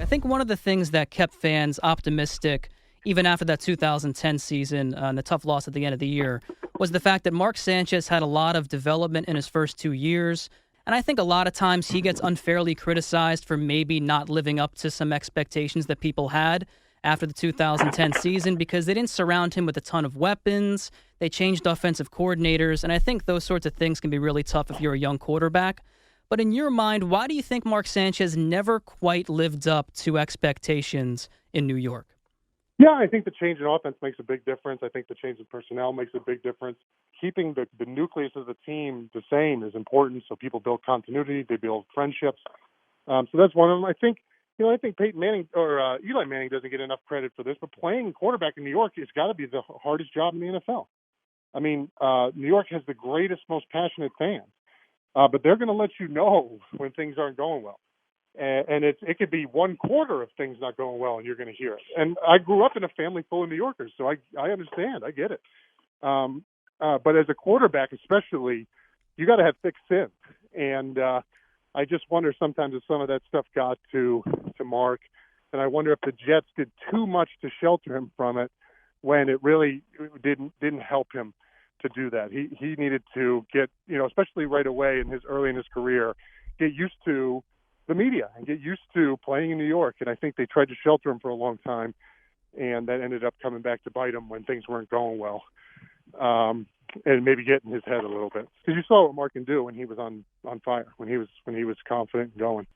think one of the things that kept fans optimistic, even after that 2010 season and the tough loss at the end of the year, was the fact that Mark Sanchez had a lot of development in his first 2 years. And I think a lot of times he gets unfairly criticized for maybe not living up to some expectations that people had after the 2010 season because they didn't surround him with a ton of weapons. They changed offensive coordinators. And I think those sorts of things can be really tough if you're a young quarterback. But in your mind, why do you think Mark Sanchez never quite lived up to expectations in New York? Yeah, I think the change in offense makes a big difference. I think the change in personnel makes a big difference. Keeping the nucleus of the team the same is important, so people build continuity, they build friendships. So that's one of them. I think Peyton Manning or Eli Manning doesn't get enough credit for this, but playing quarterback in New York has got to be the hardest job in the NFL. I mean, New York has the greatest, most passionate fans, but they're going to let you know when things aren't going well. And it could be one quarter of things not going well, and you're going to hear it. And I grew up in a family full of New Yorkers, so I understand. I get it. But as a quarterback especially, you got to have thick skin. And I just wonder sometimes if some of that stuff got to Mark. And I wonder if the Jets did too much to shelter him from it when it really didn't help him to do that. He needed to get, especially right away early in his career, get used to the media and get used to playing in New York. And I think they tried to shelter him for a long time, and that ended up coming back to bite him when things weren't going well, and maybe get in his head a little bit. Because you saw what Mark can do when he was on fire, when he was confident and going.